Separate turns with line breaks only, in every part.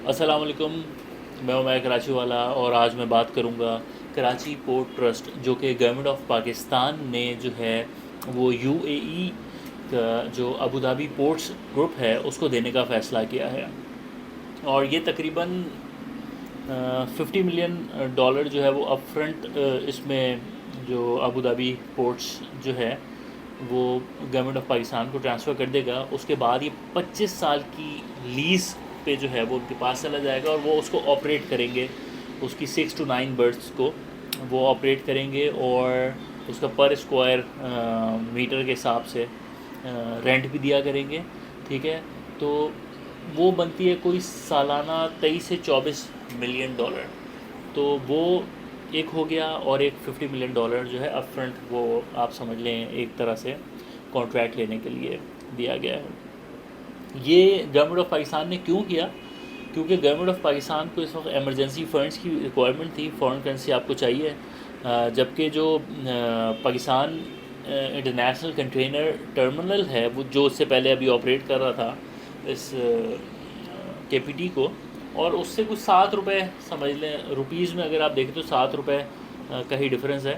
السلام علیکم، میں عمیر کراچی والا، اور آج میں بات کروں گا کراچی پورٹ ٹرسٹ جو کہ گورنمنٹ آف پاکستان نے جو ہے وہ یو اے ای کا جو ابوظہبی پورٹس گروپ ہے اس کو دینے کا فیصلہ کیا ہے، اور یہ تقریباً $50 ملین جو ہے وہ اپ فرنٹ اس میں جو ابوظہبی پورٹس جو ہے وہ گورنمنٹ آف پاکستان کو ٹرانسفر کر دے گا۔ اس کے بعد یہ 25 سال کی لیز پہ جو ہے وہ ان کے پاس چلا جائے گا، اور وہ اس کو آپریٹ کریں گے، اس کی 6 to 9 برڈس کو وہ آپریٹ کریں گے، اور اس کا پر اسکوائر میٹر کے حساب سے رینٹ بھی دیا کریں گے، ٹھیک ہے۔ تو وہ بنتی ہے کوئی سالانہ 23 سے 24 ملین ڈالر، تو وہ ایک ہو گیا، اور ایک $50 ملین جو ہے اپ فرنٹ وہ آپ سمجھ لیں ایک طرح سے کانٹریکٹ لینے کے لیے دیا گیا ہے۔ یہ گورنمنٹ آف پاکستان نے کیوں کیا؟ کیونکہ گورنمنٹ آف پاکستان کو اس وقت ایمرجنسی فنڈز کی ریکوائرمنٹ تھی، فورن کرنسی آپ کو چاہیے، جبکہ جو پاکستان انٹرنیشنل کنٹینر ٹرمنل ہے وہ جو اس سے پہلے ابھی آپریٹ کر رہا تھا اس کے پی ٹی کو، اور اس سے کچھ $7 سمجھ لیں، روپیز میں اگر آپ دیکھیں تو $7 کا ہی ڈفرینس ہے،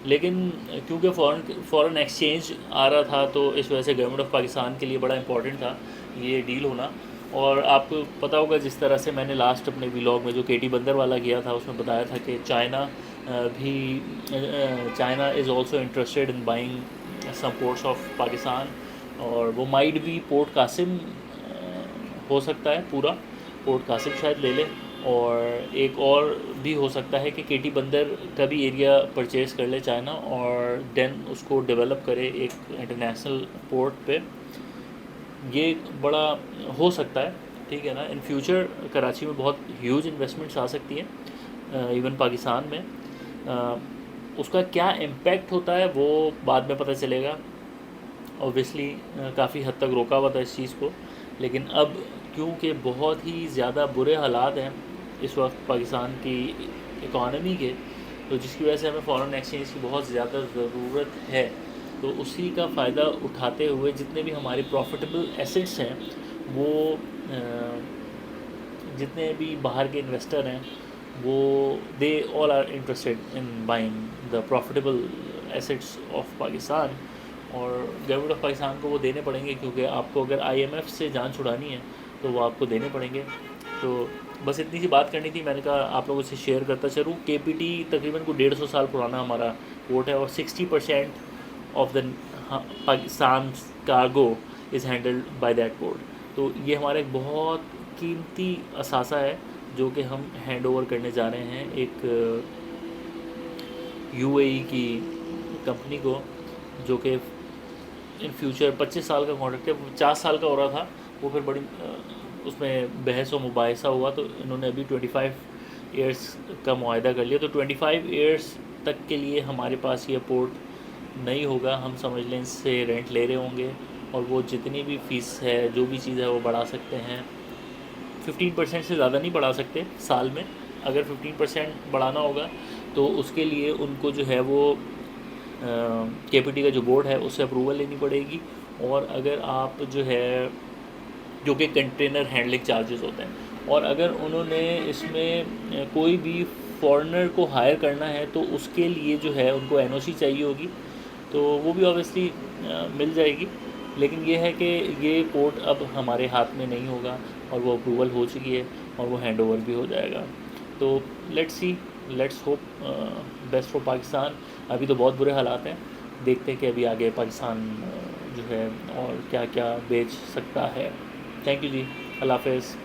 لیکن کیونکہ فورن ایکسچینج آ رہا تھا تو اس وجہ سے گورنمنٹ آف پاکستان کے لیے بڑا امپورٹنٹ تھا یہ ڈیل ہونا۔ اور آپ کو پتہ ہوگا جس طرح سے میں نے لاسٹ اپنے ولاگ میں جو کے ٹی بندر والا کیا تھا اس میں بتایا تھا کہ China is also interested in buying some ports of Pakistan, اور وہ مائٹ بھی پورٹ قاسم ہو سکتا ہے، پورا پورٹ قاسم شاید لے لے، اور ایک اور بھی ہو سکتا ہے کہ کے ٹی بندر کا بھی ایریا پرچیز کر لے چائنا، اور دین اس کو ڈیولپ کرے ایک انٹرنیشنل پورٹ پہ۔ یہ بڑا ہو سکتا ہے، ٹھیک ہے نا۔ ان فیوچر کراچی میں بہت ہیوج انویسٹمنٹس آ سکتی ہیں، ایون پاکستان میں۔ اس کا کیا امپیکٹ ہوتا ہے وہ بعد میں پتہ چلے گا، اوبویسلی کافی حد تک روکا ہوا تھا اس چیز کو، لیکن اب کیونکہ بہت ہی زیادہ برے حالات ہیں اس وقت پاکستان کی اکانومی کے، تو جس کی وجہ سے ہمیں فورن ایکسچینج کی بہت زیادہ ضرورت ہے، تو اسی کا فائدہ اٹھاتے ہوئے جتنے بھی ہماری پروفٹیبل ایسٹس ہیں وہ جتنے بھی باہر کے انویسٹر ہیں وہ they all are interested in buying the profitable assets of Pakistan, اور گورنمنٹ آف پاکستان کو وہ دینے پڑیں گے، کیونکہ آپ کو اگر آئی ایم ایف سے جان چھڑانی ہے تو وہ آپ کو دینے پڑیں گے۔ تو بس اتنی سی بات کرنی تھی، میں نے کہا آپ لوگوں سے شیئر کرتا چلوں۔ کے پی ٹی تقریباً کو 150 سال پرانا ہمارا پورٹ ہے، اور 60% of the Pakistan cargo is handled by that port. تو یہ ہمارا ایک بہت قیمتی اثاثہ ہے جو کہ ہم ہینڈ اوور کرنے جا رہے ہیں ایک یو اے ای کی کمپنی کو، جو کہ ان فیوچر 25 سال کا کانٹریکٹ ہے، 50 سال کا ہو رہا تھا، وہ پھر بڑی اس میں بحث و مباحثہ ہوا، تو انہوں نے ابھی 25 ایئرس کا معاہدہ کر لیا، تو 25 ایئرس تک کے لیے ہمارے پاس یہ پورٹ نہیں ہوگا۔ ہم سمجھ لیں اس سے رینٹ لے رہے ہوں گے، اور وہ جتنی بھی فیس ہے جو بھی چیز ہے وہ بڑھا سکتے ہیں، 15% سے زیادہ نہیں بڑھا سکتے سال میں۔ اگر 15% بڑھانا ہوگا تو اس کے لیے ان کو جو ہے وہ کے پی ٹی کا جو بورڈ ہے اس سے اپروول لینی پڑے گی، اور اگر آپ جو ہے جو کہ کنٹینر ہینڈلنگ چارجز ہوتے ہیں، اور اگر انہوں نے اس میں کوئی بھی فورنر کو ہائر کرنا ہے تو اس کے لیے جو ہے ان کو این او سی چاہیے ہوگی، تو وہ بھی اوبویسلی مل جائے گی، لیکن یہ ہے کہ یہ پورٹ اب ہمارے ہاتھ میں نہیں ہوگا، اور وہ اپروول ہو چکی ہے، اور وہ ہینڈ اوور بھی ہو جائے گا۔ تو let's hope best for Pakistan. ابھی تو بہت برے حالات ہیں، دیکھتے ہیں کہ ابھی آگے پاکستان جو ہے اور کیا کیا بیچ سکتا ہے۔ تھینک یو جی، اللہ حافظ۔